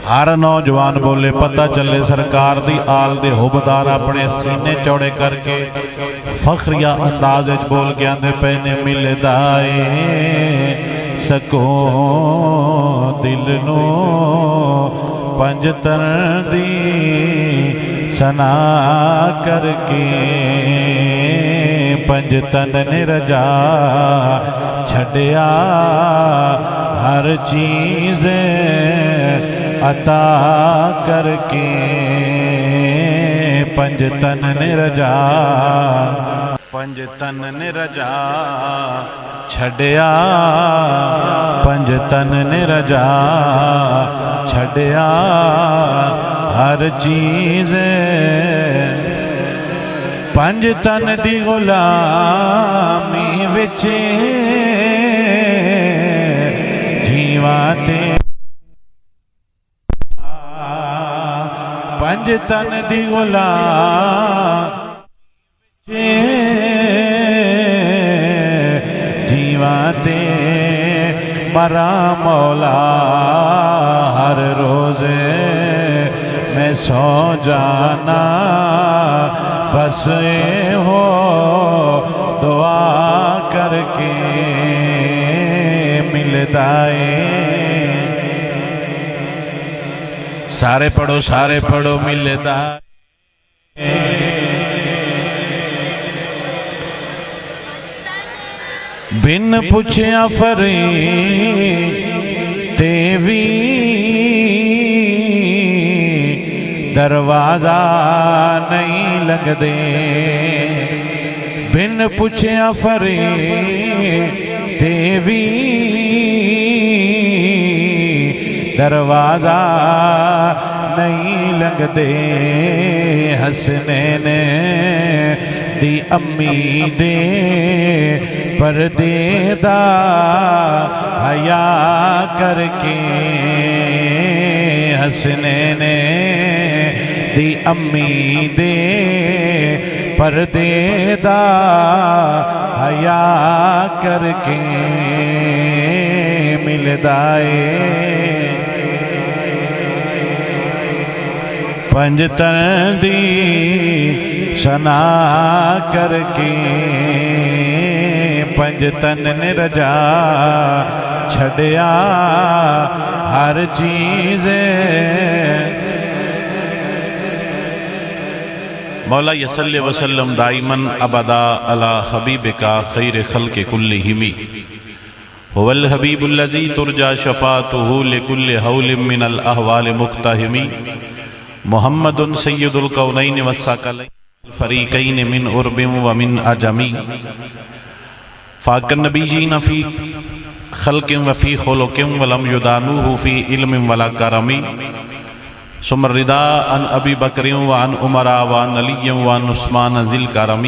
ہر نوجوان بولے پتہ چلے سرکار دی آل دے حبدار اپنے سینے چوڑے کر کے فخریہ انداز بول کے آندے پہنے مل دائے سکون دل نو پنجتن دی سنا کر کے پنجتن نے رجا چھڑیا ہر چیز عطا کر کے پنجتن نے رجا پنجتن نے رجا چھڑیا پنجتن نے رجا چھڑیا ہر چیز پنجتن دی غلامی وچے جیواں تے پنجتن دی غلامی جیواں تے مرا مولا ہر روز میں سو جانا بس اے ہو دعا کر کے مل دائے سارے پڑھو مل دائے بن پوچھیا فریتے وی دروازہ نہیں لگ دے بن پوچھیا فریتے وی دروازہ نہیں لگ دے حسنین دی امی دے پردے دا حیا کر کے حسنین دی امی دے پردے دا حیا کر کے مل دائے پنجتن دی سنا کر کے پنجتن نے رجا چھڑیا ہر چیز مولا یصلی وسلم دائماً ابدا علی حبیبکا خیر خلق کلہم هو الحبیب الذی ترجا شفاعتہ لکل حول من الاحوال مقتحم محمد سید الکونین والثقلین الفریقین من عرب ومن عجم فاق النبیین فی خلق وفی خلق ولم یدانوہ فی علم ولا کرم ثم الرداء عن ابی بکر وعن عمر وعن علی وعن عثمان ذی الکرم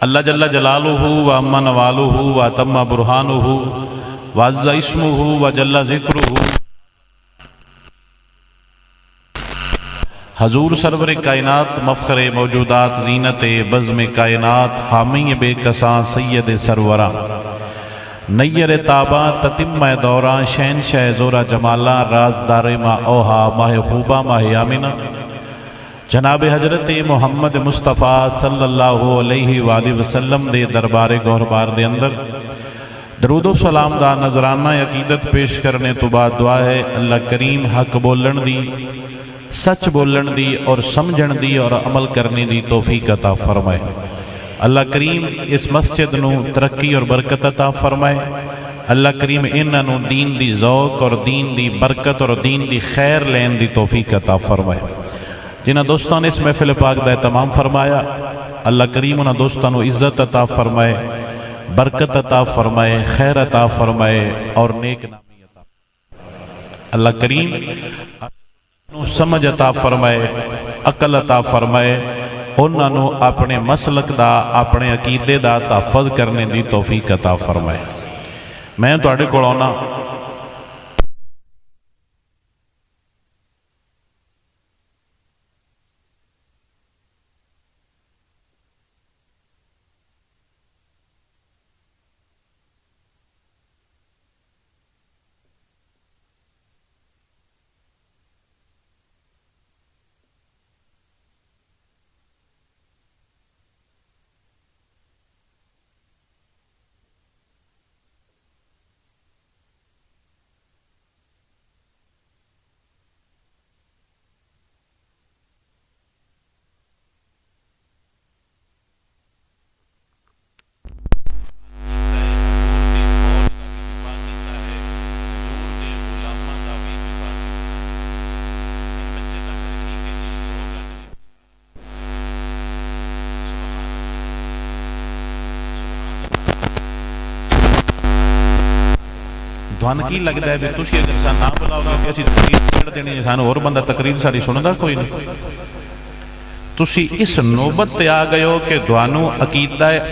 اللہ جل جلالہ وعم نوالہ واتم برہانہ وعز اسمہ وجل ذکرہ حضور سرور کائنات مفخر موجودات زینت بزم کائنات حامی بے کساں سید سروران نیر تاباں تتمہ دوران شہنشاہ زورہ جمالہ رازدار ماہ اوہا ماہ خوبہ ماہ آمنہ جناب حضرت محمد مصطفیٰ صلی اللہ علیہ وآلہ وسلم دے دربار گہربار دے اندر درود و سلام دا نظرانہ عقیدت پیش کرنے تو بعد دعا ہے اللہ کریم حق بولن دی سچ بولن دی اور سمجھن دی اور عمل کرنے دی توفیق عطا فرمائے اللہ کریم اس مسجد نو ترقی اور برکت عطا فرمائے اللہ کریم انہوں دین دی ذوق اور دین دی برکت اور دین دی خیر لین دی توفیق عطا فرمائے جنہ دوستان اس محفل پاک دا اہتمام فرمایا اللہ کریم انہوں دوستانو عزت عطا فرمائے برکت عطا فرمائے خیر عطا فرمائے اور نیک نامی عطا اللہ کریم سمجھ عطا فرمائے عقل عطا فرمائے انہوں اپنے مسلک دا اپنے عقیدے دا تحفظ کرنے دی توفیق عطا فرمائے میں تو آڑے کو آنا ਤੁਹਾਨੂੰ ਕੀ ਲੱਗਦਾ ਹੈ ਵੀ ਤੁਸੀਂ ਅਗਰ ਸਾਨੂੰ ਨਾ ਬੁਲਾਓਗੇ ਕਿ ਅਸੀਂ ਤਕਰੀਰ ਛੱਡ ਦੇਣੀ ਹੈ, ਸਾਨੂੰ ਹੋਰ ਬੰਦਾ ਤਕਰੀਰ ਸਾਡੀ ਸੁਣਦਾ ਕੋਈ ਨਹੀਂ। ਤੁਸੀਂ ਇਸ ਨੌਬਤ ਤੇ ਆ ਗਏ ਹੋ ਕਿ ਤੁਹਾਨੂੰ ਅਕੀਦਾ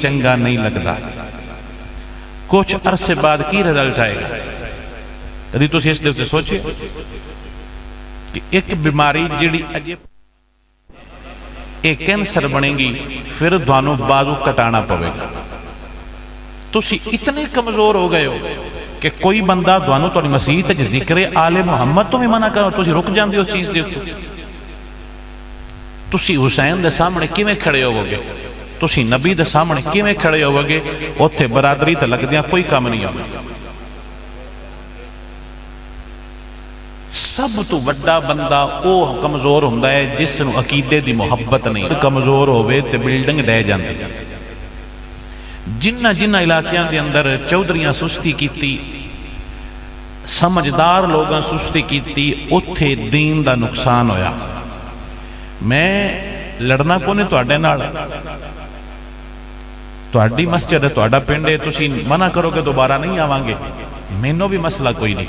ਚੰਗਾ ਨਹੀਂ ਲੱਗਦਾ। ਕੁਝ ਅਰਸੇ ਬਾਅਦ ਕੀ ਰਿਜ਼ਲਟ ਆਏਗਾ? ਕਦੀ ਤੁਸੀਂ ਇਸ ਦੇ ਉੱਤੇ ਸੋਚਿਆ ਕਿ ਇੱਕ ਬਿਮਾਰੀ ਜਿਹੜੀ ਅਜੇ ਇਹ ਕੈਂਸਰ ਬਣੇਗੀ, ਫਿਰ ਤੁਹਾਨੂੰ ਬਾਜ਼ੂ ਕਟਾਣਾ ਪਵੇਗਾ। ਤੁਸੀਂ ਇਤਨੇ ਕਮਜ਼ੋਰ ਹੋ ਗਏ ਹੋ ਕਿ ਕੋਈ ਬੰਦਾ ਤੁਹਾਨੂੰ ਤੁਹਾਡੀ ਮਸੀਤ 'ਚ ਜ਼ਿਕਰ ਆਲੇ ਮੁਹੰਮਦ ਤੋਂ ਵੀ ਮਨਾ ਕਰੋ, ਤੁਸੀਂ ਰੁਕ ਜਾਂਦੇ ਹੋ ਉਸ ਚੀਜ਼ ਦੇ ਉੱਤੇ। ਤੁਸੀਂ ਹੁਸੈਨ ਦੇ ਸਾਹਮਣੇ ਕਿਵੇਂ ਖੜੇ ਹੋਵੋਗੇ? ਤੁਸੀਂ ਨਬੀ ਦੇ ਸਾਹਮਣੇ ਕਿਵੇਂ ਖੜੇ ਹੋਵੋਗੇ? ਉੱਥੇ ਬਰਾਦਰੀ ਤੇ ਲੱਗਦਿਆਂ ਕੋਈ ਕੰਮ ਨਹੀਂ ਆਉਂਦਾ। ਸਭ ਤੋਂ ਵੱਡਾ ਬੰਦਾ ਉਹ ਕਮਜ਼ੋਰ ਹੁੰਦਾ ਹੈ ਜਿਸ ਨੂੰ ਅਕੀਦੇ ਦੀ ਮੁਹੱਬਤ ਨਹੀਂ। ਕਮਜ਼ੋਰ ਹੋਵੇ ਤੇ ਬਿਲਡਿੰਗ ਡਹਿ ਜਾਂਦੀ ਹੈ। ਜਿਨ੍ਹਾਂ ਇਲਾਕਿਆਂ ਦੇ ਅੰਦਰ ਚੌਧਰੀਆਂ ਸੁਸਤੀ ਕੀਤੀ, ਸਮਝਦਾਰ ਲੋਕਾਂ ਸੁਸਤੀ ਕੀਤੀ, ਉੱਥੇ ਦੀਨ ਦਾ ਨੁਕਸਾਨ ਹੋਇਆ। ਮੈਂ ਲੜਨਾ ਕੋ ਨਹੀਂ ਤੁਹਾਡੇ ਨਾਲ, ਤੁਹਾਡੀ ਮਸਜਿਦ ਹੈ, ਤੁਹਾਡਾ ਪਿੰਡ ਹੈ, ਤੁਸੀਂ ਮਨਾ ਕਰੋਗੇ ਦੁਬਾਰਾ ਨਹੀਂ ਆਵਾਂਗੇ, ਮੈਨੂੰ ਵੀ ਮਸਲਾ ਕੋਈ ਨਹੀਂ।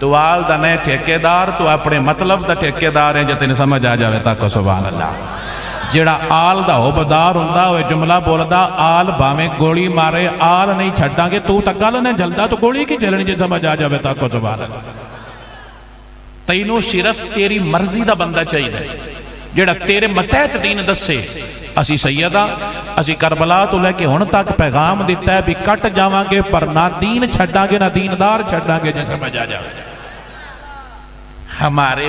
تو آل دا نئے ٹھیکیدار تو اپنے مطلب دا ٹھیکیدار ہے جتے نے سمجھ آ جاوے تاکو سبحان اللہ جیڑا آل دا عہدیدار ہوندا ہوئے جملہ بولدا آل باویں گولی مارے آل نہیں چھڈاں گے تو تک گل نے جلدا تو گولی کی چلنی جے سمجھ آ جاوے تاکو سبحان اللہ تینوں صرف تیری مرضی دا بندہ چاہیے جیڑا تیرے متحت دین دسے اسی سیدہ اسی کربلا تو لے کے ہن تک پیغام دیتا ہے بھی کٹ جاواں گے پر نہ دین چھڈاں گے نہ دیندار چھڈاں گے جے سمجھ آ جاوے ہمارے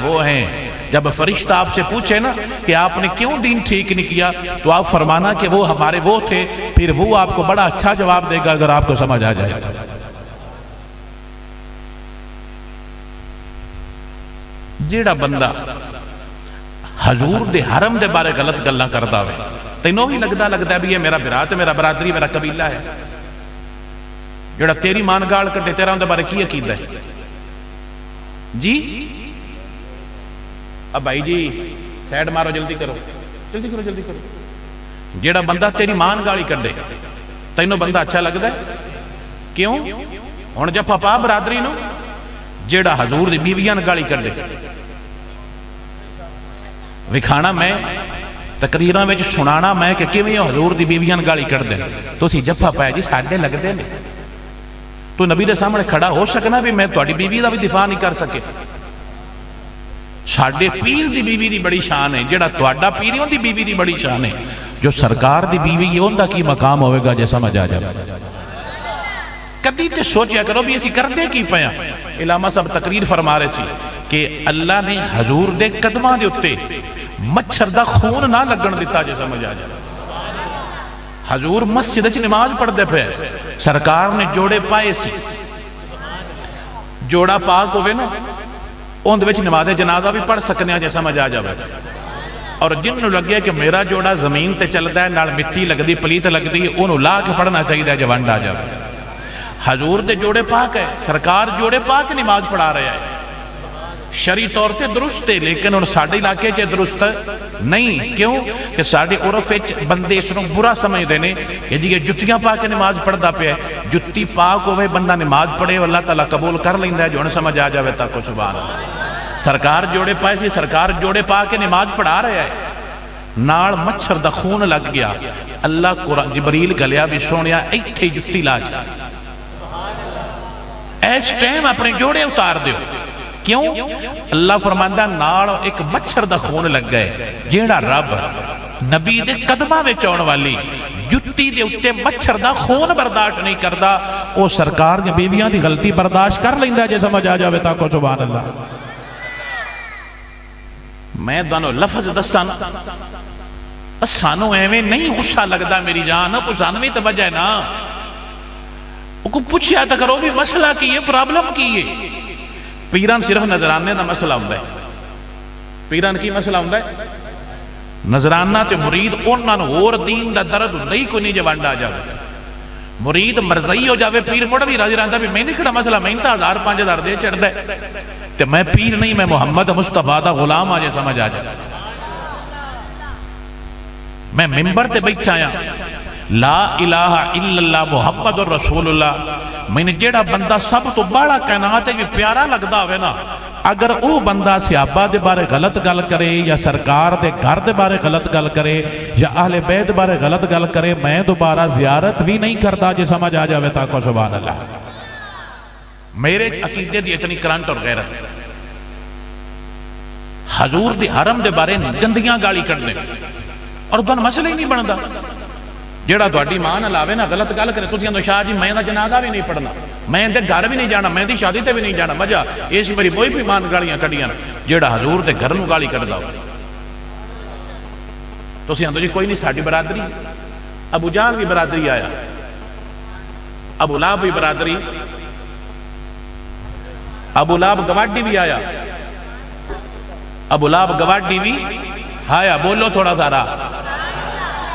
وہ ہیں جب فرشتہ آپ سے پوچھے نا کہ آپ نے کیوں دین ٹھیک نہیں کیا تو آپ فرمانا کہ وہ ہمارے وہ تھے پھر وہ آپ کو بڑا اچھا جواب دے گا اگر آپ کو سمجھ آ جائے جیڑا بندہ حضور دے حرم دے بارے غلط گلاں کردا ہوئے تینوں ہی لگدا ہے بھی یہ میرا برات میرا برادری میرا قبیلہ ہے جیڑا تیری مان گال کٹے تیرا اندے بارے کی عقیدہ ہے جی اب بھائی جی سیڈ مارو جلدی کرو جیڑا بندہ تیری مان گالی کر دے تینوں بندہ اچھا لگتا ہے کیوں ہن جب پاپا برادری نو جیڑا حضور دی بیویاں گالی کر دے وکھانا میں تقریراں وچ سنانا میں کہ کیویں حضور دی بیویاں گالی کر دے تسی جفا پایا جی ساڈے لگدے نے تو نبی دے سامنے کھڑا ہو سکنا بھی میں تہاڈی بیوی دا بھی دفاع نہیں کر سکے ساڈے پیر دی بیوی دی بڑی شان ہے جڑا تہاڈا پیریوں دی بیوی دی بڑی شان ہے جو سرکار دی بیوی ہے اوندا کی مقام ہوئے گا جے سمجھ آ جائے کدی تے سوچیا کرو بھی اسی کردے کی پیا علامہ صاحب تقریر فرما رہے سی کہ اللہ نے حضور دے قدماں دے اُتے مچھر دا خون نہ لگن دیتا جے سمجھ آ جائے حضور مسجد وچ نماز پڑھ دے پے سرکار نے جوڑے پائے سی جوڑا پاک ہوئے نا اندھ وچ نماز جنازہ بھی پڑھ سکنے ہیں جیسا سمجھ آ جاوے اور جن نو لگے کہ میرا جوڑا زمین تے چلدا ہے نال مٹی لگ دی پلیت لگ دی انہوں لا کے پڑھنا چاہیے جو ونڈ آ جاوے حضور دے جوڑے پاک ہے سرکار جوڑے پاک نماز پڑھا رہے ہیں شرعی طور تے درست ہے لیکن ان ساڑھے علاقے چے درست نہیں کیوں کہ ساڑھے عرف بندے اس نے برا سمجھ دینے کہ جی یہ جتیاں پاک نماز پڑھدا پہ جتی پاک ہوئے بندہ نماز پڑھے اللہ تعالیٰ قبول کر لیندہ ہے جو انہیں سمجھ آ جاوے تاکو سبحان اللہ سرکار جوڑے پائے سی سرکار جوڑے پاک نماز پڑھا رہے ہیں ناڑ مچھر دا خون لگ گیا اللہ قرآن جبریل گلیا بھی سونیا ایتھے جتی لا جا ایس ٹائم اپنے جوڑے اتار دیو کیوں اللہ فرماندہ ناڑ ایک مچھر دا خون لگ گئے جیڑا رب نبی دے قدمہ میں چون والی جتی دے اٹھے مچھر دا خون برداشت نہیں کردا او سرکار یا بیویاں دی غلطی برداشت کر لیندہ جے سمجھ آ جاوے تاکو سبحان اللہ میں دانو لفظ دستان سانو ایویں نہیں غصہ لگدا میری جان کو سانوی توجہ ہے نا کو پوچھیا تا کرو بھی مسئلہ کی یہ پرابلم کی ہے پیران صرف نظرانے دا مسئلہ ہوندہ ہے پیران کی مسئلہ ہوندہ ہے نظرانہ تے مرید انہاں اور دین دا درد ہوندہ ہی کوئی نہیں جوانڈا آ جاوے مرید مرضی ہو جاوے پیر موڑا بھی راضی رہندا بھی میں نہیں کھڑا مسئلہ میں تا 1000-5000 دے چڑھ دے تے میں پیر نہیں میں محمد مصطفیٰ دا غلام آجے سمجھ آ جائے میں ممبر تے بیٹھا آیا لا الہ الا اللہ محمد رسول اللہ میں نے جیڑا بندہ سب تو بڑا کائنات ہے جو پیارا لگدا ہوئے نا اگر او بندہ صحابہ دے بارے غلط گل کرے یا سرکار دے گھر دے بارے غلط گل کرے یا اہل بیت بارے غلط گل کرے میں دوبارہ زیارت بھی نہیں کرتا جے سمجھ آ جاوے تاکو سبحان اللہ میرے عقیدے دی اتنی کرانٹ اور غیرت حضور دے حرم دے بارے گندیاں گالی کرنے اور دون مسئلہ ہی نہیں بندا جیڑا دوڑی ماں علاوے نا غلط گل کرے تو اندو شاہ جی میں دا جنازہ بھی نہیں پڑھنا میں دے گھر بھی نہیں جانا میں دی شادی تے بھی نہیں جانا وجہ اس میری کوئی بھی مان گالیاں کڑیاں جیڑا حضور دے گھر نو گالی کڑ داؤ تو اندو جی کوئی نہیں ساڑھی برادری ابو جہل بھی برادری آیا ابو لہب بھی برادری ابو لہب گواڈی بھی آیا ابو لہب گواڈی بھی آیا بولو تھوڑا سارا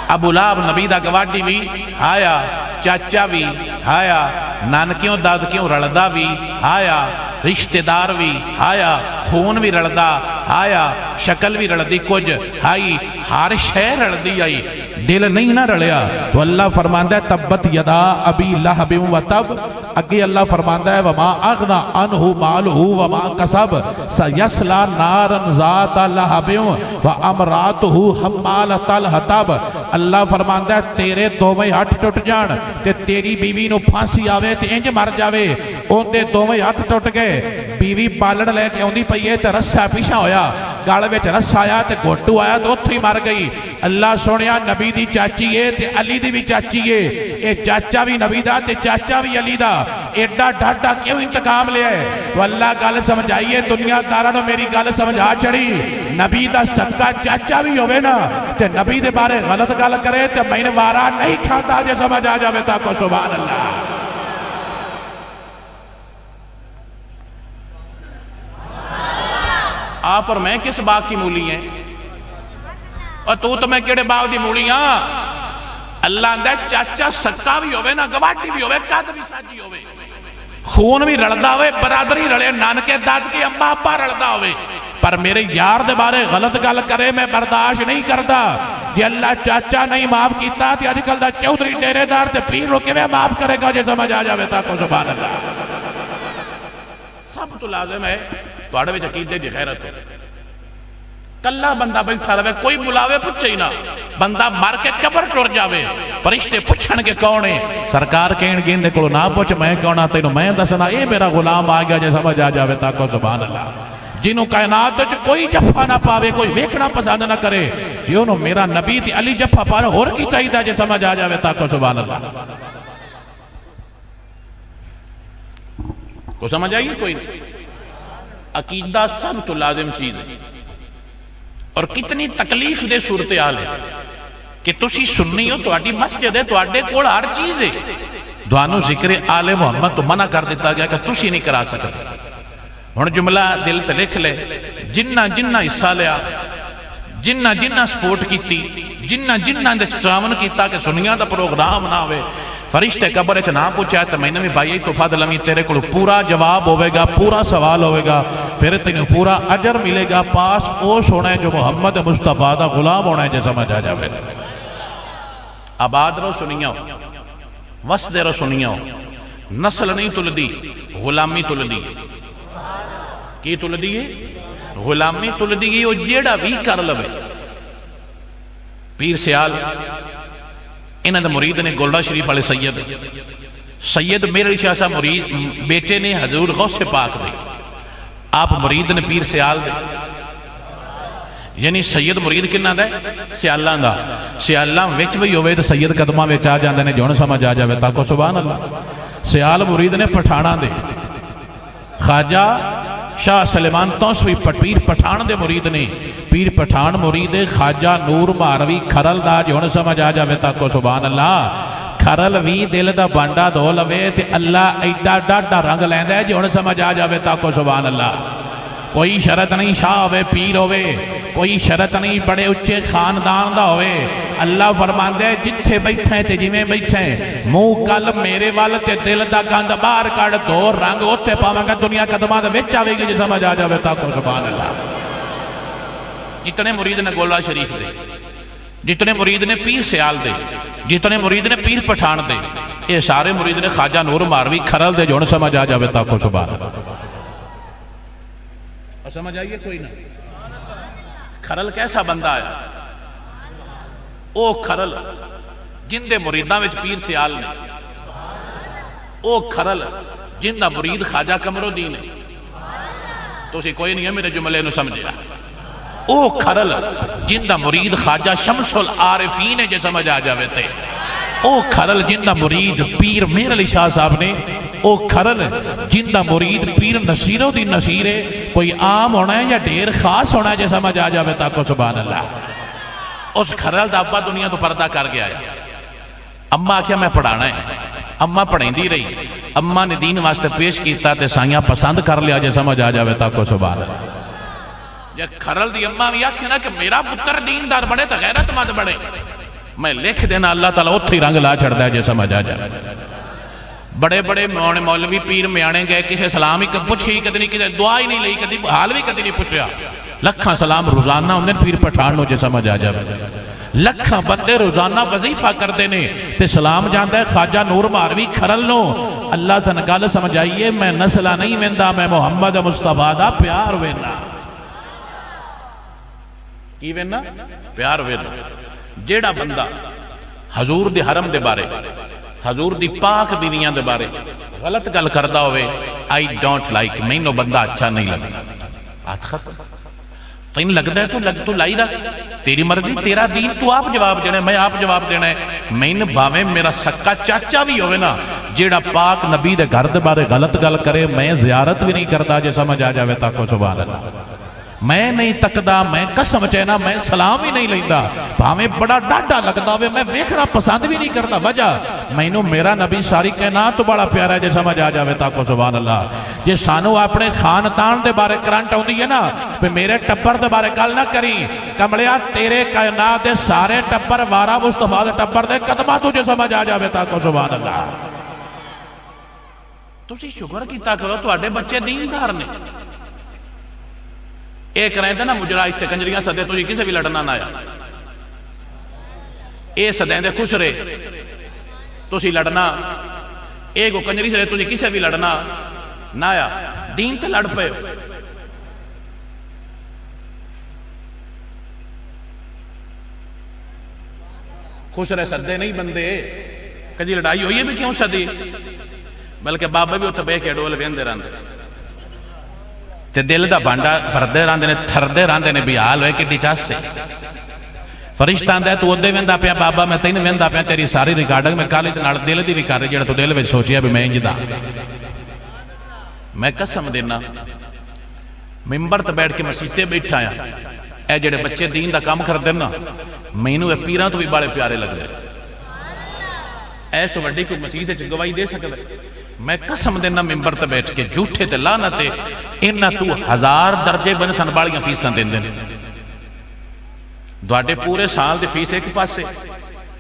ابو لہب نبی دا گواڈی بھی آیا چاچا بھی آیا نانکیوں دادکیوں رڑدا بھی آیا رشتہ دار بھی آیا خون بھی رڑدا آیا شکل بھی رڑدی کچھ آئی ہر شے رڑدی آئی دل نہیں نہ رڑیا تو اللہ فرماندہ ہے تبت یدا ابی لہب و تب اگے اللہ فرماندا ہے وما اغنا عنہ مالہ وما کسب سیصلی نارا ذات لہب وامرأتہ حمالۃ الحطب۔ اللہ فرماندا ہے تیرے دوویں ہاتھ ٹٹ جان تے تیری بیوی نو پھانسی آوے تے انج مر جاوے، اوندے دوویں ہاتھ ٹٹ گئے، بیوی بالن لے کے اوندی پئی ہے تے رسا پیچھے ہویا، گل وچ رسا آیا تے گھوٹو آیا تے اوتھے ہی مر گئی۔ اللہ سونیا نبی دی چاچی ہے تے علی دی بھی چاچی ہے، اے چاچا بھی نبی دا تے چاچا بھی علی دا، ایڈا ڈاڈا کیوں انتقام لیا ہے؟ تو اللہ گل سمجھائیے، دنیا داراں نو میری گل سمجھا چڑی، نبی دا سکا چاچا بھی ہوئے نا تے نبی دے بارے غلط گل کرے تے میں نے وارا نہیں کھاتا جے سمجھ آ جاوے تا کو سبحان اللہ۔ آپ اور میں کس باغ کی مولی ہیں اور تو میں کیڑے باغ دی مولی ہاں؟ اللہ اندھا چاچا سکا بھی ہوئے نا گواٹی بھی ہوئے قد بھی ساجی ہوئے خون بھی رلدا ہوئے برادری رلے نانکے داد کی اممہ ابا رلدا ہوئے، پر میرے یار دے بارے غلط گل کرے میں برداشت نہیں کرتا۔ جی اللہ چاچا نہیں معاف کیتا تے اج کل دا چودھری ڈیرے دار تے پیر رو کیویں معاف کرے گا جے سمجھ آ جاوے تا کو سبحان اللہ۔ سب تو لازم ہے تواڈے وچ عقیدے دی غیرت ہو، کلا بندہ بیٹھا رہے کوئی بلاوے پوچھے ہی نہ، بندہ مر کے قبر ٹر جاوے فرشتے پوچھن کے کون ہے؟ سرکار کہن گے اندے کولو نہ پوچھ میں کون ہاں تینوں میں دسنا، اے میرا غلام آ گیا جے سمجھ آ جاوے تا کو سبحان اللہ۔ جنہوں کائنات وچ کوئی جفا نہ پاوے، کوئی ویکھنا پسند نہ کرے، جنہوں میرا نبی تے علی جفا پاوے اور کی چاہیے جے سمجھ آ جاوے تا کو سبحان اللہ۔ کو سمجھ آئیے کوئی نہیں؟ عقیدہ سب تو لازم چیز ہے، اور کتنی تکلیف دے صورتحال ہے کہ تسی سننی ہو تو آٹی مسجد ہے، تو آٹے کوڑ ہر چیز ہے، دوانو ذکر آل محمد تو منع کر دیتا گیا کہ تسی نہیں کرا سکتے۔ ہن جملہ دل تے لکھ لے، جنہ جنہ حصہ لیا، جنہ جنہ سپورٹ کیتی، جنہ جنہ اندے چاون کیتا کہ سنیاں دا پروگرام نہ ہوئے، فرشتے قبر اچھ نہ پوچھا ہے تو میں نے بھی بھائی تو فضل امی تیرے کو پورا جواب ہوئے گا، پورا سوال ہوئے گا، پھر تینوں پورا اجر ملے گا، پاس اوش ہونا ہے جو محمد مصطفیٰ دا غلام ہونا ہے جے سمجھ آ جاوے۔ آباد رو سنیاں ہو، وسدے رو سنیاں ہو، نسل نہیں تل دی، غلامی تل دی۔ کی تل دی ہے؟ غلامی تل دی گئی، وہ جیڑا بھی کر لوے۔ پیر سیال انہاں دے مرید نے گولڈا شریف والے سید میرے شاہ صاحب مرید بیٹے نے حضور غوث پاک دے، آپ مرید نے پیر سیال دے، یعنی سید مرید کنہ دے؟ سیالہ دا، سیالہ وچ بھی ہوئے تو سید قدمہ وچ آ جاندے نے جون سمجھ آ جاوے تاکو سبحان اللہ۔ سیال مرید نے پٹھانا دے، خواجہ شاہ سلیمان توسوی پیر پٹھان دے مرید نے، پیر پٹھان مرید خواجہ نور ماروی کھرل دا جون سمجھ آ جاوے تاکو سبحان اللہ۔ کھرل وی دل دا بانڈا دو لوے تے اللہ ایڈا ڈاڈا رنگ لیندہ ہے جون سمجھ آ جاوے تاکو سبحان اللہ۔ کوئی شرط نہیں شاہ ہوئے پیر ہوئے، کوئی شرط نہیں بڑے اچھے خاندان دا ہوئے، اللہ فرمان دے جتھے بیٹھیں تے جی میں بیٹھیں، منہ کل میرے والتے دل دا گاندھ بار کڑ دو رنگ ہوتے پاویں گا دنیا قدمہ دے وچ آوے گی جی سمجھ آ جاوے تاکو سبحان اللہ۔ جتنے مرید نے گولڈا شریف دے، جتنے مرید نے پیر سیال دے، جتنے مرید نے پیر پٹھان دے، یہ سارے مرید نے خواجہ نور ماروی کھرل دے جون سمجھ آ جاوے تاکو سبحان اللہ۔ سمجھ آئیے کوئی نہ؟ کھرل کیسا بندہ ہے؟ او کھرل جن دے مریداں وچ پیر سیال نے، او کھرل جن دا مرید خواجہ قمرالدین ہے، تو اسی کوئی نہیں ہے میرے جملے نو سمجھا۔ او کھرل جن دا مرید خواجہ شمس العارفین ہے جے سمجھ آ جاوے تے، او کھرل جن دا مرید پیر میر علی شاہ صاحب نے، او کھرل جن دا مرید پیر نصیر الدین نصیر ہے، کوئی عام ہونا ہے یا ڈھیر خاص ہونا ہے جے سمجھ آ جاوے تاکو سبحان اللہ۔ اس کھرل دا ابا دنیا تو پردہ کر گیا ہے، اماں کیا میں پڑھانا ہے، اماں پڑھیں دی رہی، اماں نے دین واسطے پیش کیتا تے سائیاں پسند کر لیا جے سمجھ آ جاوے تاکو سبحان اللہ۔ یا کھرل دی اماں بھی آکھنا کہ میرا پتر دیندار بڑے تو غیرت مند بڑے، میں لکھ دینا اللہ تعالیٰ اتھے رنگ لا چھڑ دے جے سمجھ آ جائے۔ بڑے بڑے مولوی پیر میانے گئے، کسے سلام ہی پوچھی کدی نہیں، کسے دعا ہی نہیں لئی، کدی حال بھی کدی نہیں پوچھیا، لکھاں سلام روزانہ انہیں پیر پٹھان لو جے سمجھ آ جائے۔ لکھاں بندے روزانہ وظیفہ کر دینے تے سلام جاندہ ہے خواجہ نور ماروی کھرل لو، اللہ سن گل سمجھائیے میں نسلہ نہیں ویندا میں محمد مصطفیٰ دا پیار وینا کی وینا پیار وینا جیڑا بندہ حضور دی حرم دے بارے حضور دی پاک بیویاں دے بارے غلط گل کردا ہوئے I don't like میں نو بندہ اچھا نہیں لگتا بات ختم تین لگتا ہے تو لائی رکھ تیری مرضی تیرا دین تو آپ جواب دینا ہے میں آپ جواب دینا ہے میں نے باویں میرا سکا چاچا بھی ہوئے نا جیڑا پاک نبی دے گھر دے بارے غلط گل کرے میں زیارت بھی نہیں کرتا جے سمجھ آ جاوے تاکو سبحان اللہ میں نہیں تکدا میں قسم چینا میں سلام ہی نہیں لیندہ بھاویں بڑا ڈاڈا لگتا ہوئے میں ویکھنا پسند بھی نہیں کرتا وجہ میں نو میرا نبی ساری کہنا تو بڑا پیارا ہے جے سمجھ آ جاوے تاکو سبحان اللہ جے سانو اپنے خاندان دے بارے کرنٹ ہوندی ہے نا پہ میرے ٹبر دے بارے گل نہ کری کملیا تیرے کائنات دے سارے ٹبر وارا مصطفیٰ دے ٹبر دے قدمہ تجھے سمجھ آ جاوے تاکو سبحان اللہ تسی شکر کیتا کرو تو آڈے بچے دیندار نے ایک رہتے نا مجرہ اتھے کنجریاں سدے تجھے کسے بھی لڑنا نہ آیا اے سدیں دے خوش رہے تسی لڑنا ایک کو کنجری سے تجھے کسے بھی لڑنا نہ آیا دین تے لڑ پے خوش رہے سدے نہیں بندے کجی لڑائی ہوئی ہے بھی کیوں سدی بلکہ بابا بھی اتھے بے کے ڈول ویندے راندے تے دل دا بانڈا بھردے راندے نے تھردے راندے نے بھی حال ہوئے کڈی چاس سے فرشتہ آندہ ہے تو ادھے ویندہ پیا بابا میں تین ویندہ پیا تیری ساری ریکارڈنگ میں کالی تے نال دل دی بھی کر رہی جڑا تو دل وچ سوچیا بھی میں انجدا میں قسم دینا ممبر تے بیٹھ کے مسجد تے بیٹھا آیا اے جڑے بچے دین دا کام کر دینا مینوں اے پیراں تو بھی بڑے پیارے لگ دے ایس تو وڈی کوئی مسجد وچ گواہی دے سکدا میں قسم دینا ممبر تے بیٹھ کے جھوٹے تے لعنتے انہاں تو 1000 درجے بن سنبھالیاں فیساں دیندے نے دوڑے پورے سال دی فیس ایک پاسے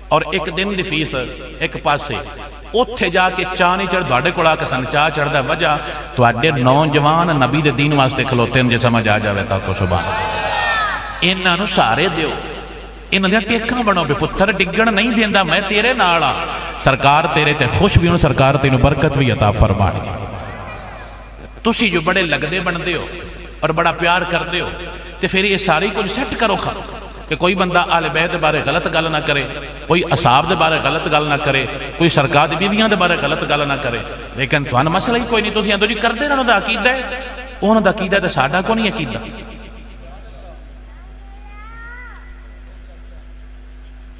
اور ایک دن دی فیس ایک پاسے اتھے جا کے چاہ نہیں چڑھ دوڑے کوڑا کے سن چاہ چڑھ دا وجہ دوڑے نوجوان نبی دے دین واسطے کھلوتے ہیں جے سمجھ آ جاوے تاکو سبحان انہاں نو سارے دیو انہاں دیا ٹیکاں بنو بے پتھر ڈگن نہیں دیندہ میں تیرے نالا سرکار تیرے تے خوش بھی ہوں سرکار تینوں برکت بھی عطا فرمانی تسی جو بڑے لگ دے بن دے ہو اور بڑا پیار کر دے ہو تے پھر یہ ساری کچھ سیٹ کرو کھا کہ کوئی بندہ آل بیت دے بارے غلط گل نہ کرے کوئی اصحاب دے بارے غلط گل نہ کرے کوئی سرکار دی بیویاں دے بارے غلط گل نہ کرے لیکن تو ہن مسئلہ ہی کوئی نہیں تسی اندر جی کر دے رہو دا عقیدہ ہے انہوں دا عقیدہ تے ساڈا کو نہیں عقیدہ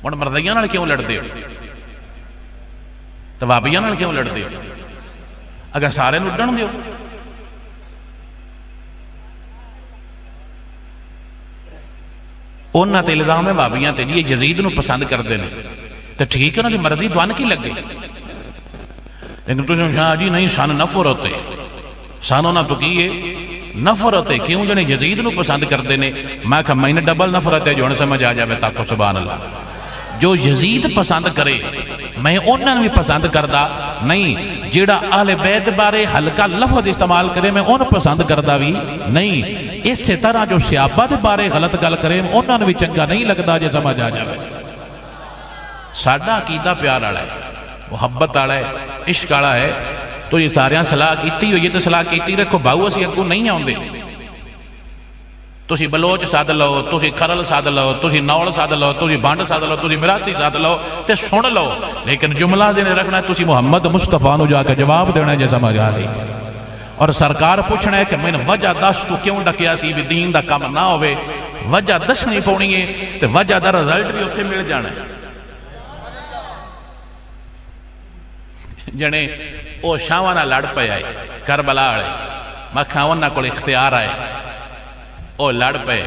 ہن مرضیاں نال کیوں لڑ دے ہو توابیاں نال کیوں لڑ دے ہو اگر سارے لڑن دیو انہاں تے الزام ہے وابیاں تے جی یزید نو پسند کر دینے تو ٹھیک ہے نا دی مرضی دوان کی لگ گئی لیکن تو شاہ جی نہیں سان نفر ہوتے سانوں نہ تو کیے نفر ہوتے کیوں جنے یزید نو پسند کر دینے میں کہا میں نے ڈبل نفرت ہے جو انہیں سمجھ آ جائے تاکو سبحان اللہ جو یزید پسند کرے میں انہوں نے بھی پسند کردہ نہیں جیڑا اہل بیت بارے ہلکا لفظ استعمال کرے میں انہوں پسند کردہ بھی نہیں اس سے طرح جو صحابہ دے بارے غلط گل کرے انہوں نے بھی چنگا نہیں لگتا جے سمجھ آ جائے ساڈا عقیدہ پیار آڑا ہے محبت آڑا ہے عشق آڑا ہے تو یہ ساریاں صلاح کیتی ہوئی تو صلاح کیتی رکھو باؤ اسی اگوں نہیں آؤں دے تسی بلوچ ساد لو تسی کھرل ساد لو تسی نوڑ ساد لو تسی بانڈ ساد لو تسی مراسی ساد لو تے سن لو لیکن جملہ دینے رکھنا ہے تسی محمد مصطفیٰ نو جا کے جواب دینا ہے جیسا مجھا لی اور سرکار پوچھنا ہے کہ میں نے وجہ دس تو کیوں ڈکیا سی بھی دین دا کام نہ ہوئے وجہ دس نہیں پونی ہے تے وجہ دا رزلٹ بھی اتھے مل جانا ہے جنے او شاوانہ لڑ پہ آئے کربلا آئے مکھاونہ کو اختیار آئے او لڑ پہ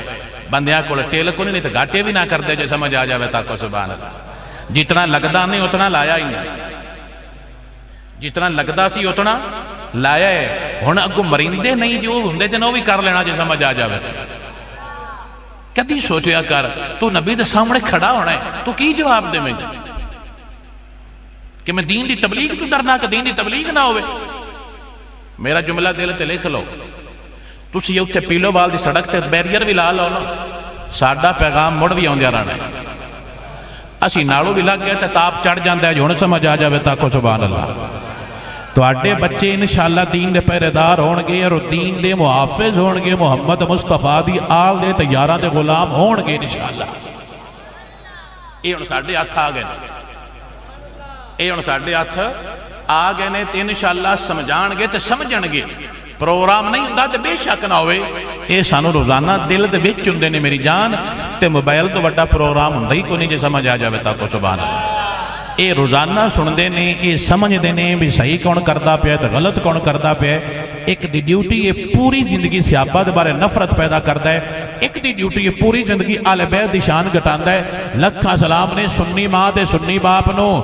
بندیاں کو ٹیل کو نہیں تو گاٹے بھی نہ کر دے جو سمجھ آ جاوے تاکو سبحان اللہ جتنا لگدا نہیں اتنا لایا ہی نہیں جتنا لگدا سی اتنا لایا ہے ہن اگوں مرندے نہیں جو ہوندے جنوں بھی کر لینا جو سمجھ آ جاوے کدی سوچیا کر تو نبی دے سامنے کھڑا ہونا ہے تو کی جواب دے میں کہ میں دین دی تبلیغ تو ڈرنا کہ دین دی تبلیغ نہ ہوئے میرا جملہ دل تے لکھ لو تسی یہ اتھے پیلو وال دی سڑک تے بیریئر بھی لا لو نا ساڈا پیغام مڑ بھی آندیا رہنا ہے اسی نالو بھی لگ گئے تے تاپ چڑھ جاندہ ہے جو ہن سمجھ آ جاوے تاکو سبحان اللہ ਤੁਹਾਡੇ ਬੱਚੇ ਇਨਸ਼ਾਅੱਲਾ ਦੀਨ ਦੇ ਪਹਿਰੇਦਾਰ ਹੋਣਗੇ ਔਰ ਦੀਨ ਦੇ ਮੁਹਾਫਿਜ਼ ਹੋਣਗੇ, ਮੁਹੰਮਦ ਮੁਸਤਫਾ ਦੀ ਆਲ ਦੇ ਤਯਾਰਾਂ ਦੇ ਗੁਲਾਮ ਹੋਣਗੇ ਇਨਸ਼ਾਅੱਲਾ। ਇਹ ਹੁਣ ਸਾਡੇ ਹੱਥ ਆ ਗਏ ਨੇ, ਇਹ ਹੁਣ ਸਾਡੇ ਹੱਥ ਆ ਗਏ ਨੇ ਤੇ ਇਨਸ਼ਾਅੱਲਾ ਸਮਝਾਣਗੇ ਤੇ ਸਮਝਣਗੇ। ਪ੍ਰੋਗਰਾਮ ਨਹੀਂ ਹੁੰਦਾ ਤੇ ਬੇਸ਼ੱਕ ਨਾ ਹੋਵੇ, ਇਹ ਸਾਨੂੰ ਰੋਜ਼ਾਨਾ ਦਿਲ ਦੇ ਵਿੱਚ ਹੁੰਦੇ ਨੇ ਮੇਰੀ ਜਾਨ, ਤੇ ਮੋਬਾਈਲ ਤੋਂ ਵੱਡਾ ਪ੍ਰੋਗਰਾਮ ਹੁੰਦਾ ਹੀ ਕੋਈ ਨਹੀਂ ਜੇ ਸਮਝ ਆ ਜਾਵੇ ਤਾਂ। ਕੋ ਸੁਭਾਨ ਅੱਲਾਹ। ਇਹ ਰੋਜ਼ਾਨਾ ਸੁਣਦੇ ਨੇ, ਇਹ ਸਮਝਦੇ ਨੇ ਵੀ ਸਹੀ ਕੌਣ ਕਰਦਾ ਪਿਆ ਤੇ ਗਲਤ ਕੌਣ ਕਰਦਾ ਪਿਆ। ਇੱਕ ਦੀ ਡਿਊਟੀ ਇਹ ਪੂਰੀ ਜ਼ਿੰਦਗੀ ਸਿਆਬਾ ਦੇ ਬਾਰੇ ਨਫ਼ਰਤ ਪੈਦਾ ਕਰਦਾ ਹੈ, ਇੱਕ ਦੀ ਡਿਊਟੀ ਇਹ ਪੂਰੀ ਜ਼ਿੰਦਗੀ ਆਲੇ ਬੈਤ ਦੀ ਸ਼ਾਨ ਘਟਾਉਂਦਾ ਹੈ। ਲੱਖਾਂ ਸਲਾਮ ਨੇ ਸੁੰਨੀ ਮਾਂ ਤੇ ਸੁੰਨੀ ਬਾਪ ਨੂੰ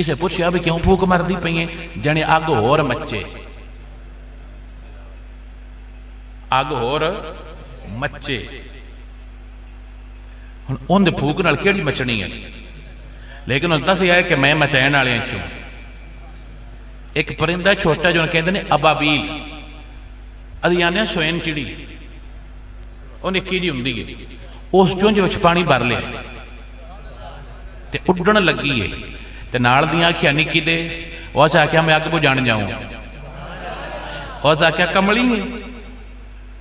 کسے پوچھیا بھی کیوں پھوک مردی پئی ہے؟ جنے اگ ہور مچے، اگ ہور مچے، ان دے پھوک نال کیڑی مچنی ہے؟ لیکن اس دس یہ ہے کہ میں مچائن والے چوں ایک پرندہ چھوٹا جو کہتے ہیں ابابیل، ادیانے سوئن چڑی، انہیں کیڑی ہوندی ہے، اس چونج وچ پانی بھر لیا تے اڈن لگی ہے تے نال دیاں آکھیا نکی دے، اس آکھیا میں اگ بجھان جاؤں، اس آکھیا کملی ہے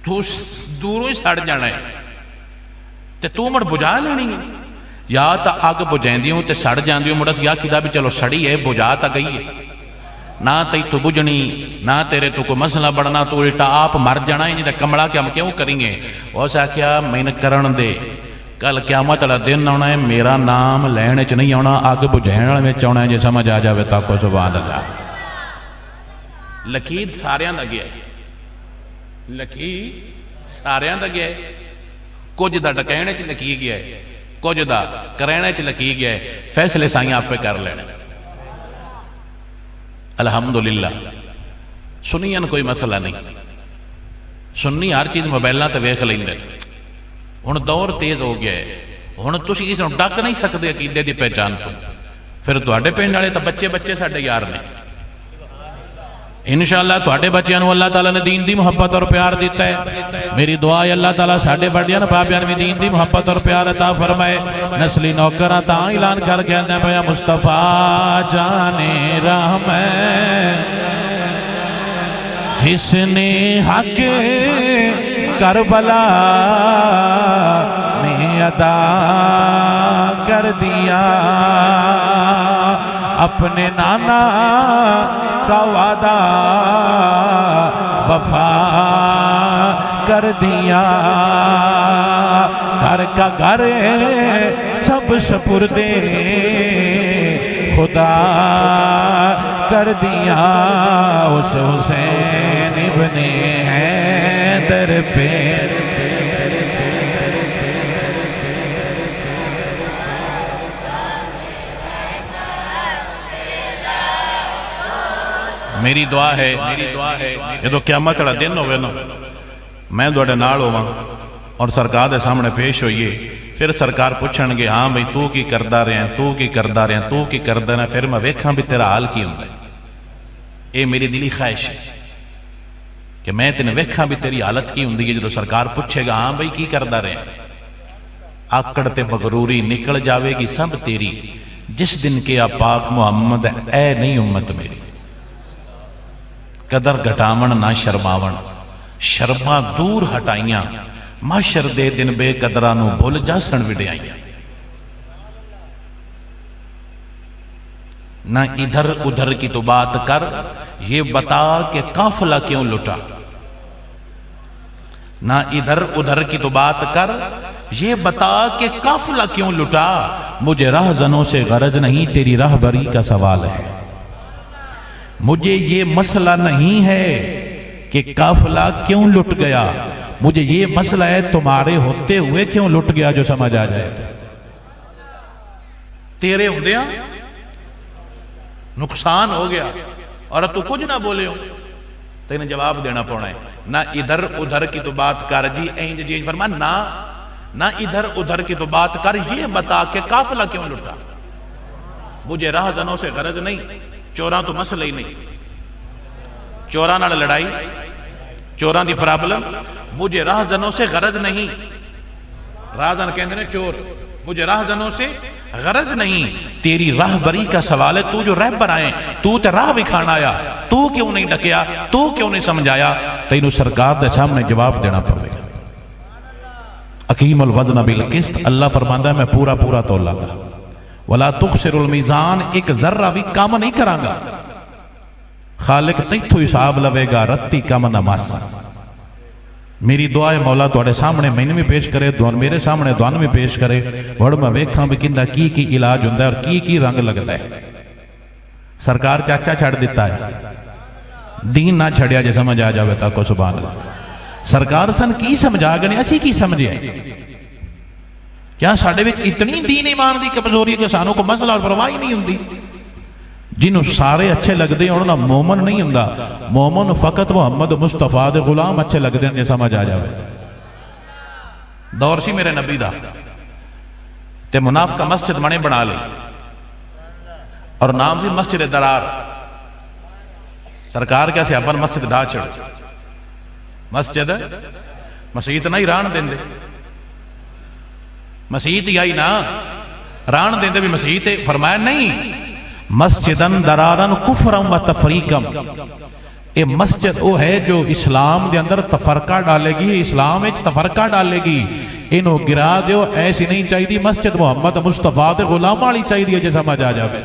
تو دوروں ہی سڑ جانا ہے تے تو مڑ بجھا لینی ہے، یا تا اگ بجھائیں ہوں تے سڑ جاندی ہوں، مڑا سی آکھیا بھی چلو سڑی ہے بجھا تا گئی ہے، نہ تی تو بجھنی نہ تیرے تو کوئی مسئلہ بڑھنا، تو الٹا آپ مر جانا ہے، نہیں تے کمڑا کہ ہم کیوں کریں گے؟ اس آکھیا میں نے کرن دے، کل قیامت والا دن آنا ہے، میرا نام لینے چ نہیں آنا، اگ بجھائن والے وچ آنا ہے، جے سمجھ آ جاوے تا کو سبحان اللہ۔ لکیر ساریاں دا گیا ہے، لکیر ساریاں دا گیا ہے، کچھ دا ڈکینے چ لکی گیا ہے، کچھ دا کرینے چ لکی گیا ہے، فیصلے سائیں آپ پہ کر لینے۔ الحمدللہ سنیاں کوئی مسئلہ نہیں، سنی ہر چیز موبائلہ تے ویکھ لیندے، ہن دور تیز ہو گیا ہے، ہن تسی کسی نوں ڈک نہیں سکدے عقیدے دی پہچان تو، پھر تواڈے پنڈ والے تے بچے بچے ساڈے یار نے، انشاءاللہ تواڈے بچیاں نوں اللہ تعالیٰ نے دین دی محبت اور پیار دیتا ہے۔ میری دعا ہے اللہ تعالیٰ ساڈے بڑیاں بابیاں بھی دین دی محبت اور پیار عطا فرمائے۔ نسلی نوکراں تاں اعلان کر کے آندے پیا مصطفیٰ جانے رحمت، جس نے حق کربلا میں ادا کر دیا، اپنے نانا کا وعدہ وفا کر دیا، گھر کا گھر سب سپردے خدا کر دیا، اس حسین ابن حیدر پہ میری دعا ہے یہ تو قیامت والا دن ہوئے نا، میں دوڑے نال ہوا اور سرکار دے سامنے پیش ہوئیے، پھر سرکار پوچھن گے ہاں بھئی تو کی کردہ رہے ہیں، تو کی کردہ رہے ہیں، تو کی کردہ رہے ہیں، پھر میں ویکھاں بھی تیرا حال کی ہوں گے۔ اے میری دلی خواہش ہے کہ میں تینے ویکھاں بھی تیری حالت کی ہوں گی، جو سرکار پوچھے گا ہاں بھئی کی کردہ رہے ہیں، آکڑ تے مغروری نکل جاوے گی سب تیری، جس دن کے آپ پاک محمد اے نہیں امت میری، قدر گھٹاون نہ شرماون، شرما دور ہٹائیاں، معاشر دے دن بے قدرانو بھول جا سن وڈیائیاں، نہ ادھر ادھر کی تو بات کر، یہ بتا کہ قافلہ کیوں لٹا، نہ ادھر ادھر کی تو بات کر، یہ بتا کہ قافلہ کیوں لٹا، مجھے راہزنوں سے غرض نہیں تیری راہبری کا سوال ہے، مجھے یہ مسئلہ نہیں ہے کہ قافلہ کیوں لٹ گیا، مجھے یہ مسئلہ ہے تمہارے ہوتے ہوئے کیوں لٹ گیا، جو سمجھ آ جائے تیرے ہوندیاں نقصان ہو گیا اور تو کچھ نہ بولے ہو، تو انہیں جواب دینا پڑنا ہے، نہ ادھر ادھر کی تو بات کر، جی اینج جی فرما نہ ادھر ادھر کی تو بات کر، یہ بتا کہ قافلہ کیوں لٹا، مجھے راہزنوں سے غرض نہیں، چوراں تو مسئلہ ہی نہیں، چوراں نال لڑائی، چوراں دی پرابلم، مجھے راہزنوں سے غرض نہیں، راہزن کہندے نے چور، مجھے راہزنوں سے غرض نہیں، تیری راہبری کا سوال ہے، تو جو رہبر آئے، تو تے راہ بکھانا آیا، تو کیوں نہیں ڈکیا، تو کیوں نہیں سمجھایا، تینوں سرکار دے سامنے جواب دینا پڑے گا۔ اقیم الوزن بالقسط، اللہ فرماندا ہے میں پورا پورا تولا گا، وَلَا تُخْسِرُ الْمِيزَانِ، ایک ذرہ بھی کام نہیں کران گا، خالق تیتھو حساب لوے گا، رتی کم نماسا۔ میری دعا ہے مولا توڑے سامنے میں بھی پیش کرے، میرے سامنے دوان میں پیش کرے، وڑ میں ویکھاں بھی کندہ کی علاج ہوندہ ہے اور کی رنگ لگتا ہے۔ سرکار چاچا چھڑ دیتا ہے، دین نہ چھڑیا جے سمجھ آ جاوے تا کو سبحان اللہ۔ سرکار سن کی سمجھا گنے، اسی کی سمجھے کیا ساڑھے وچ اتنی دین ایمان دی کمزوری کہ سانوں کو مسئلہ اور پرواہ ہی نہیں ہوندی، جنہوں سارے اچھے لگتے ہیں انہوں مومن نہیں ہوں، مومن فقط محمد مصطفیٰ دے غلام اچھے لگتے ہیں، جے سمجھ آ جاوے۔ دور سی میرے نبی دا تے منافقہ مسجد بنے بنا لی اور نام سی مسجد درار۔ سرکار کیسے اپن مسجد ڈھا چھڑ، مسجد مسیت نہ ہی ران دیں دے، مسیت ہی آئی نا ران دیں دے بھی مسیت ہے، فرمایا نہیں مسجدن درارن کفرم و تفریقم، یہ مسجد وہ ہے جو اسلام دے اندر تفرقہ ڈالے گی، اسلام ایچ تفرقہ ڈالے گی، انہوں گرا دیو، ایسی نہیں چاہیے مسجد محمد مصطفیٰ دے غلام والی چاہیے، جے سمجھ آ جاوے۔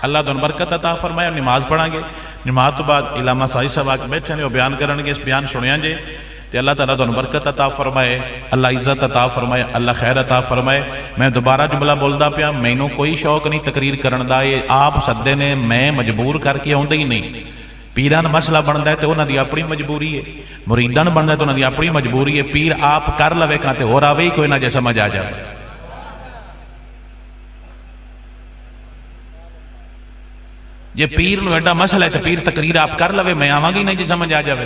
اللہ دن برکت عطا فرمائے۔ نماز پڑھا گے، نماز تو بعد علامہ سائی صاحب آکے بیٹھے ہیں، وہ بیان کرنگے، اس بیان سنیاں جے تے اللہ تعالیٰ دن برکت عطا فرمائے، اللہ عزت عطا فرمائے، اللہ خیر عطا فرمائے۔ میں دوبارہ جملہ بولدا پیا، مینوں کوئی شوق نہیں تقریر کرن دا، یہ آپ سدے نے، میں مجبور کر کے آؤندے ہی نہیں۔ پیران مسئلہ بندا ہے تے انہاں دی اپنی مجبوری ہے، مریدان بندا ہے تے انہاں دی اپنی مجبوری ہے، پیر آپ کر لوے کہاں تے ہور آوے ہی کوئی نہ، جے سمجھ آ جائے۔ یہ پیر نو ایڈا مسئلہ ہے تو پیر تقریر آپ کر لوے، میں آواں گی نہیں جی سمجھ آ جاوے۔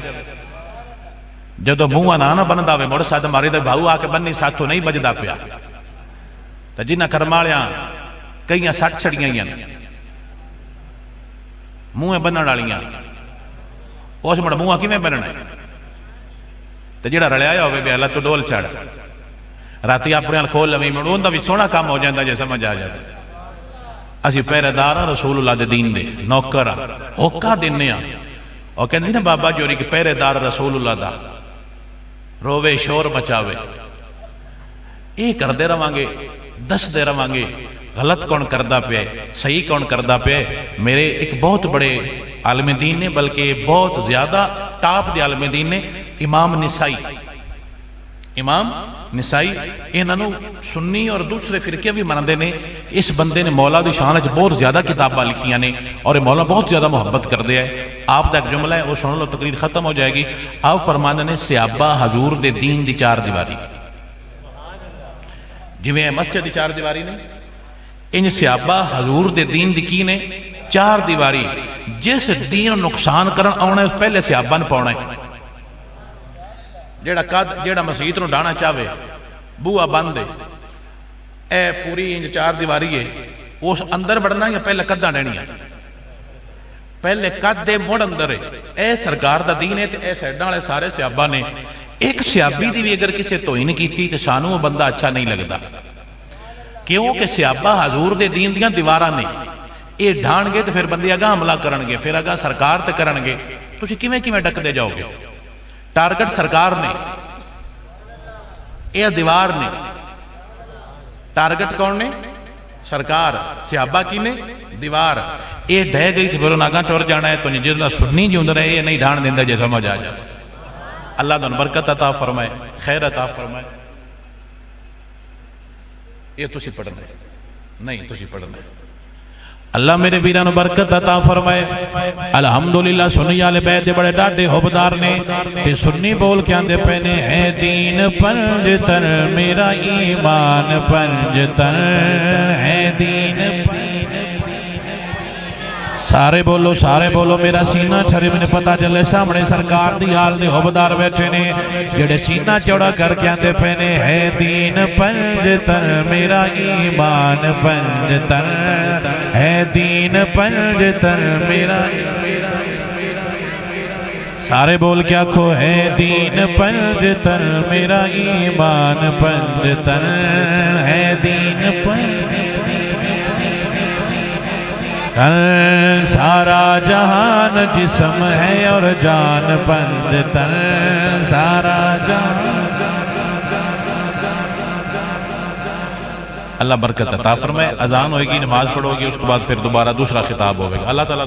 جدو منہ نہ بندا ہوئے مڑ ساتھ مارے دے بھاؤ آ کے بننی ساتھوں نہیں بجدا پیا، تو جنہ کرمالیاں کئیاں سٹ چھڑیاں ہیں منہ بنن والیاں، اس مڑ منہ کیویں بننا ہے؟ تو جڑا رلیا ہوئے بھی اللہ تو ڈول چڑھ راتی اپنے کھول لویں مڑ اوندا بھی سونا کام ہو جاندا جے سمجھ آ جائے۔ اسی پہرے دار رسول اللہ دے دین دے نوکر ہوکا دینے ہاں، اور کہندی نا بابا جوری کہ پہرے دار رسول اللہ دا روے شور مچاوے، یہ کردے رہاں گے، دس دے رہاں گے غلط کون کردہ پہ صحیح کون کردہ پہ۔ میرے ایک بہت بڑے عالم دین نے، بلکہ بہت زیادہ ٹاپ دے عالم دین نے، امام نسائی، امام نسائی، انہوں سنی اور دوسرے فرقے بھی مندے نے، اس بندے نے مولا دی شان وچ بہت زیادہ کتاباں لکھیاں نے اور مولا بہت زیادہ محبت کر دیا ہے۔ آپ دا ایک جملہ ہے وہ سن لو، تقریر ختم ہو جائے گی۔ آپ فرمانے نے صحابہ حضور دے دین دی چار دیواری، جویں مسجد دی چار دیواری نے، ان صحابہ حضور دے دین دی کی نے چار دیواری، جس دین نقصان کرن آنا ہے پہلے صحابہ نے پاؤنا ہے۔ جیڑا مسجد نو ڈانا چاہے بوہ بند ہے، اے پوری انج چار دیواری ہے، اس اندر بڑھنا یا پہلے قدہ ڈینی ہے؟ پہلے قد دے مڑ اندر ہے، اے سرکار دا دین ہے تے اے سیڈاں والے سارے صحابہ نے۔ ایک صحابی دی بھی اگر کسی توہین کیتی تے سانوں وہ بندہ اچھا نہیں لگتا، کیونکہ صحابہ حضور دے دین دیاں دیواراں نے، اے ڈھان گے تے پھر بندے اگاں حملہ کرن گے، پھر اگاں سرکار تے کرن گے، تسی کیویں کیویں ڈک دے جاؤ گے؟ ٹارگٹ سرکار نے، اے دیوار نے، ٹارگٹ کون نے؟ سرکار، صحابہ کی نے؟ دیوار۔ اے ڈھے گئی تھی پھر انہاں آگاں ٹور جانا ہے، تو جنہاں سنی جو اندر ہے یہ نہیں ڈھان دیندہ جے سمجھ آ جائے۔ اللہ دن برکت عطا فرمائے، خیر عطا فرمائے۔ یہ تسی پڑھنا ہے نہیں، تسی پڑھنا ہے۔ اللہ میرے بیران برکت عطا فرمائے۔ الحمدللہ سنی آلے بیت بڑے ڈاڈے حبدار نے، تے سنی بول کے آندے پہنے، اے دین پنجتر میرا ایمان پنجتر، اے دین سارے بولو میرا سینہ چھرے، میں نے پتا چلے سامنے سرکار دی حال دے حبدار بیٹھے نے، جڑے سینہ چوڑا کر کے آندے پہنے، اے دین پنجتر میرا ایمان پنجتر، اے دین پنجتر میرا، سارے بول کے آکھو، اے دین پنجتر میرا ایمان پنجتر، اے دین پنجتر، سارا جہان جسم ہے اور جان پنجتر، سارا جہان۔ اللہ برکت عطا فرمائے۔ اذان ہوئے گی، نماز پڑھو گی، اس کے بعد پھر دوبارہ دوسرا خطاب ہوئے گا۔ اللہ تعالیٰ